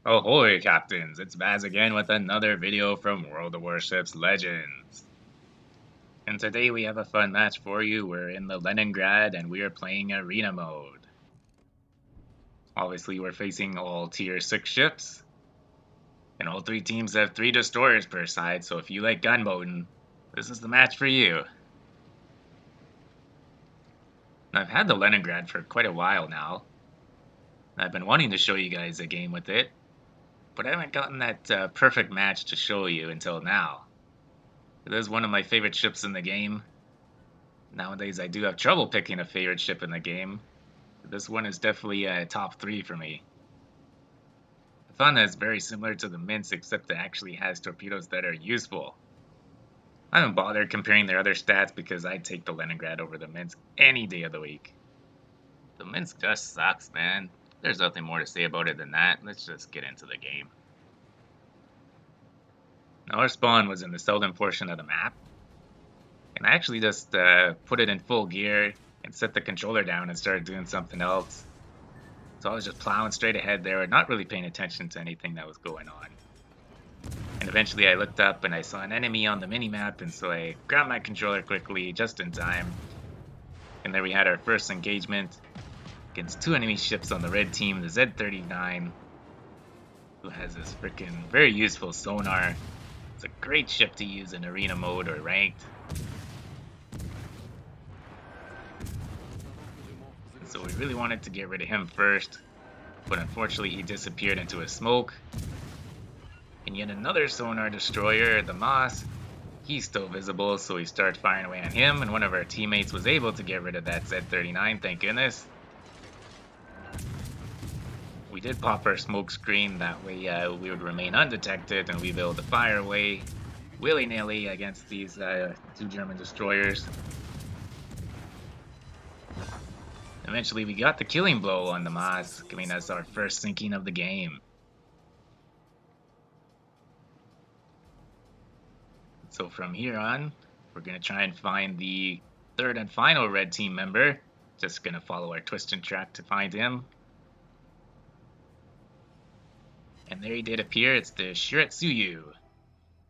Ahoy, Captains! It's Baz again with another video from World of Warships Legends. And today we have a fun match for you. We're in the Leningrad and we are playing Arena Mode. Obviously, we're facing all Tier 6 ships. And all three teams have 3 destroyers per side, so if you like gunboating, this is the match for you. I've had the Leningrad for quite a while now. I've been wanting to show you guys a game with it, but I haven't gotten that perfect match to show you until now. It is one of my favorite ships in the game. Nowadays, I do have trouble picking a favorite ship in the game. This one is definitely a top 3 for me. I found that it's very similar to the Minsk, except it actually has torpedoes that are useful. I haven't bothered comparing their other stats because I'd take the Leningrad over the Minsk any day of the week. The Minsk just sucks, man. There's nothing more to say about it than that. Let's just get into the game. Now, our spawn was in the southern portion of the map. And I actually just put it in full gear and set the controller down and started doing something else. So I was just plowing straight ahead there, not really paying attention to anything that was going on. And eventually I looked up and I saw an enemy on the minimap, and so I grabbed my controller quickly, just in time. And there we had our first engagement against 2 enemy ships on the red team, the Z-39, who has this freaking very useful sonar. It's a great ship to use in arena mode or ranked. So we really wanted to get rid of him first, but unfortunately he disappeared into a smoke. And yet another sonar destroyer, the Moss, he's still visible, so we start firing away on him, and one of our teammates was able to get rid of that Z-39, thank goodness. We did pop our smoke screen, that way we would remain undetected and we'd be able to fire away willy-nilly against these 2 German destroyers. Eventually we got the killing blow on the Moss, giving us our first sinking of the game. So from here on, we're going to try and find the 3rd and final red team member. Just going to follow our twisting track to find him. And there he did appear. It's the Shiratsuyu,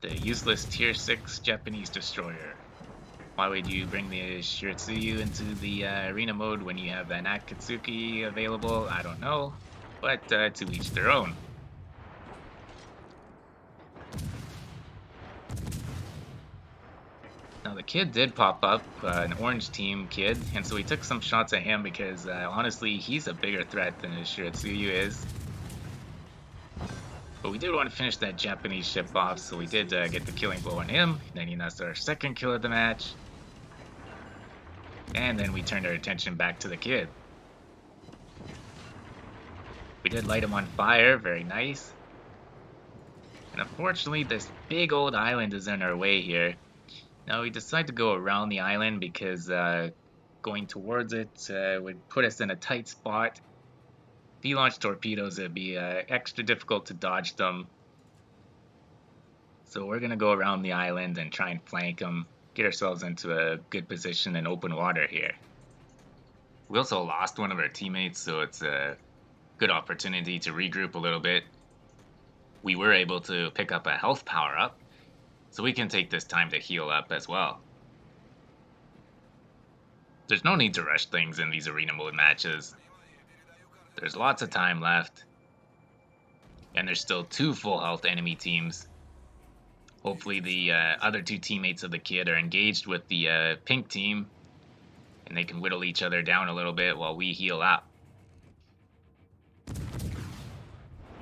the useless tier 6 Japanese destroyer. Why would you bring the Shiratsuyu into the arena mode when you have an Akatsuki available? I don't know, but to each their own. Now the kid did pop up, an orange team kid, and so we took some shots at him because honestly he's a bigger threat than his Shiratsuyu is. But we did want to finish that Japanese ship off, so we did get the killing blow on him, netting us our 2nd kill of the match. And then we turned our attention back to the kid. We did light him on fire, very nice. And unfortunately this big old island is in our way here. Now we decided to go around the island because going towards it would put us in a tight spot. If you launch torpedoes, it'd be extra difficult to dodge them. So we're going to go around the island and try and flank them, get ourselves into a good position in open water here. We also lost one of our teammates, so it's a good opportunity to regroup a little bit. We were able to pick up a health power-up, so we can take this time to heal up as well. There's no need to rush things in these arena mode matches. There's lots of time left. And there's still 2 full health enemy teams. Hopefully the other 2 teammates of the kid are engaged with the pink team, and they can whittle each other down a little bit while we heal up.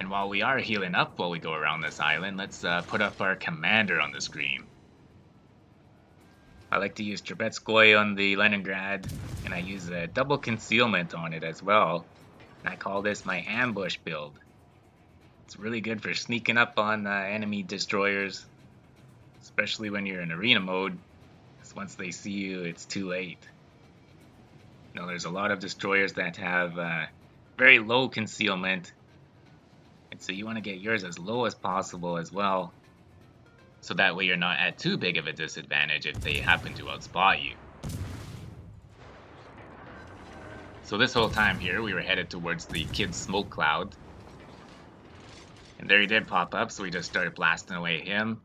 And while we are healing up while we go around this island, let's put up our commander on the screen. I like to use Trebetskoy on the Leningrad, and I use a double concealment on it as well. And I call this my ambush build. It's really good for sneaking up on enemy destroyers, especially when you're in arena mode, because once they see you, it's too late. Now, there's a lot of destroyers that have very low concealment, and so you want to get yours as low as possible as well, so that way you're not at too big of a disadvantage if they happen to outspot you. So this whole time here, we were headed towards the kid's smoke cloud. And there he did pop up, so we just started blasting away at him.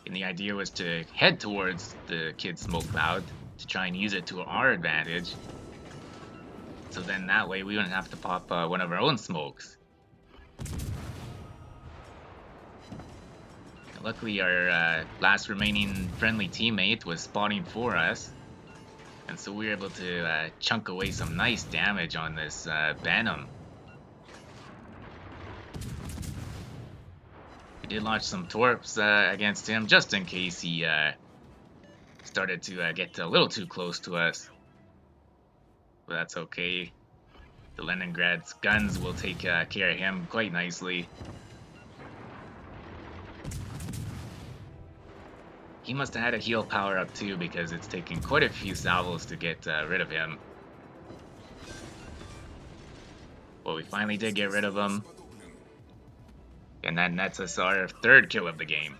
And the idea was to head towards the kid's smoke cloud to try and use it to our advantage. So then that way we wouldn't have to pop one of our own smokes. And luckily our last remaining friendly teammate was spotting for us. And so we were able to chunk away some nice damage on this Venom. We did launch some torps against him just in case he started to get a little too close to us. But that's okay. The Leningrad's guns will take care of him quite nicely. He must have had a heal power up too, because it's taken quite a few salvos to get rid of him. Well, we finally did get rid of him. And that nets us our third kill of the game.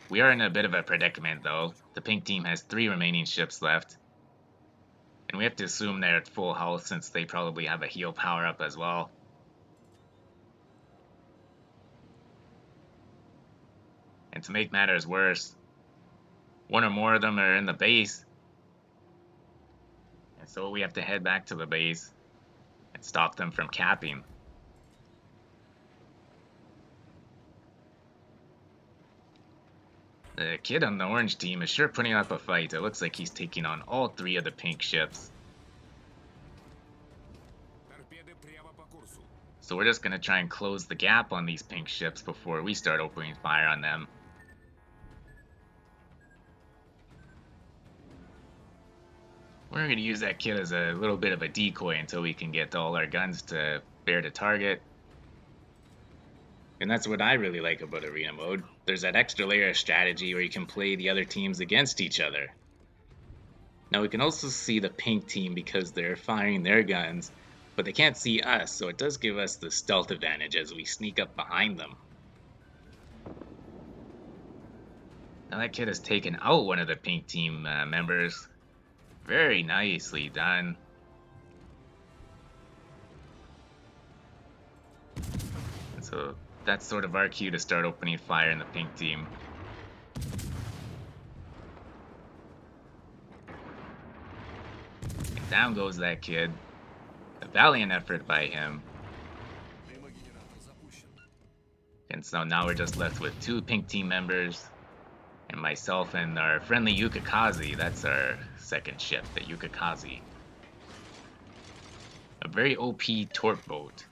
We are in a bit of a predicament though. The pink team has 3 remaining ships left. And we have to assume they're at full health since they probably have a heal power up as well. And to make matters worse, one or more of them are in the base. And so we have to head back to the base and stop them from capping. The kid on the orange team is sure putting up a fight. It looks like he's taking on all 3 of the pink ships. So we're just going to try and close the gap on these pink ships before we start opening fire on them. We're going to use that kid as a little bit of a decoy until we can get all our guns to bear the target. And that's what I really like about arena mode. There's that extra layer of strategy where you can play the other teams against each other. Now we can also see the pink team because they're firing their guns, but they can't see us, so it does give us the stealth advantage as we sneak up behind them. Now that kid has taken out one of the pink team members. Very nicely done. And so that's sort of our cue to start opening fire in the pink team. And down goes that kid. A valiant effort by him. And so now we're just left with 2 pink team members. And myself and our friendly Yukikaze. That's our second ship, the Yukikaze. A very OP torp boat,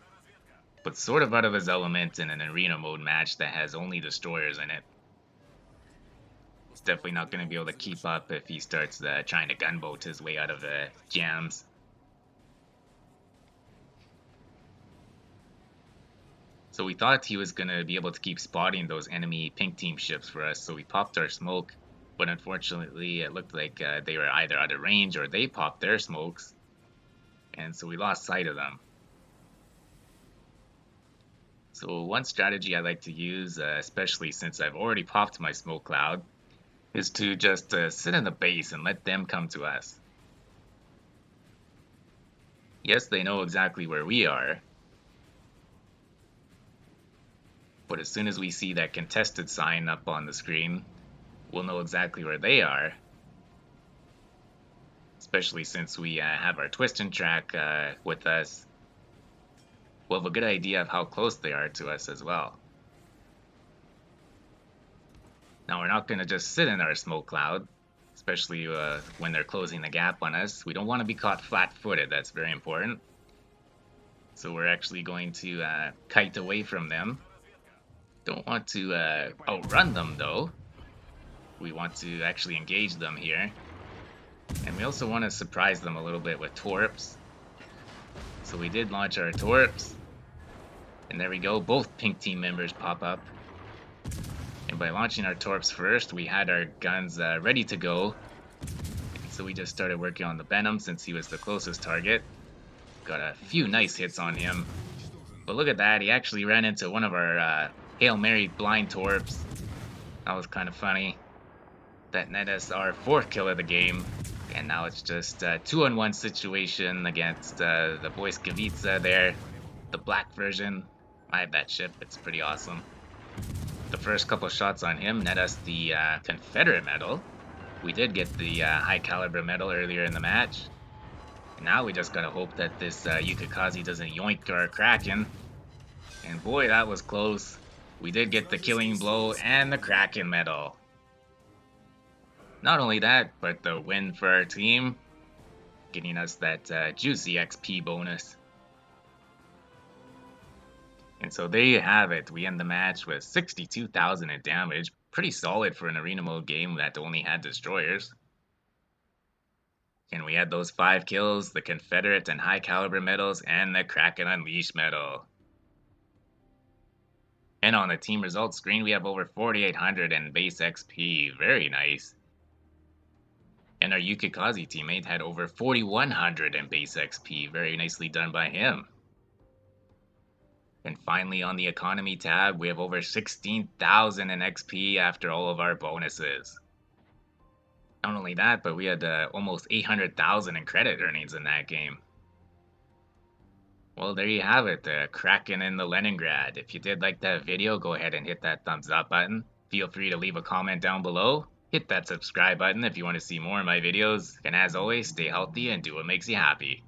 but sort of out of his element in an arena mode match that has only destroyers in it. He's definitely not going to be able to keep up if he starts trying to gunboat his way out of the jams. So we thought he was going to be able to keep spotting those enemy pink team ships for us, so we popped our smoke. But unfortunately, it looked like they were either out of range or they popped their smokes. And so we lost sight of them. So one strategy I like to use, especially since I've already popped my smoke cloud, is to just sit in the base and let them come to us. Yes, they know exactly where we are. But as soon as we see that contested sign up on the screen, we'll know exactly where they are. Especially since we have our twist and track with us. We'll have a good idea of how close they are to us as well. Now we're not going to just sit in our smoke cloud, especially when they're closing the gap on us. We don't want to be caught flat-footed, that's very important. So we're actually going to kite away from them. Don't want to outrun them though. We want to actually engage them here. And we also want to surprise them a little bit with torps. So we did launch our torps. And there we go, both pink team members pop up. And by launching our torps first, we had our guns ready to go. And so we just started working on the Venom since he was the closest target. Got a few nice hits on him. But look at that, he actually ran into one of our Hail Mary blind torps. That was kind of funny. That net us our 4th kill of the game. And now it's just a 2-on-1 situation against the boy Skavica there, the black version. I have that ship, it's pretty awesome. The first couple shots on him net us the Confederate medal. We did get the high caliber medal earlier in the match. And now we just gotta hope that this Yukikaze doesn't yoink our Kraken. And boy, that was close. We did get the killing blow and the Kraken medal. Not only that, but the win for our team, getting us that juicy XP bonus. And so there you have it. We end the match with 62,000 in damage. Pretty solid for an arena mode game that only had destroyers. And we had those 5 kills, the Confederate and high caliber medals, and the Kraken Unleashed medal. And on the team results screen, we have over 4,800 in base XP. Very nice. And our Yukikaze teammate had over 4,100 in base XP. Very nicely done by him. And finally, on the economy tab, we have over 16,000 in XP after all of our bonuses. Not only that, but we had almost 800,000 in credit earnings in that game. Well, there you have it, the Kraken in the Leningrad. If you did like that video, go ahead and hit that thumbs up button. Feel free to leave a comment down below. Hit that subscribe button if you want to see more of my videos. And as always, stay healthy and do what makes you happy.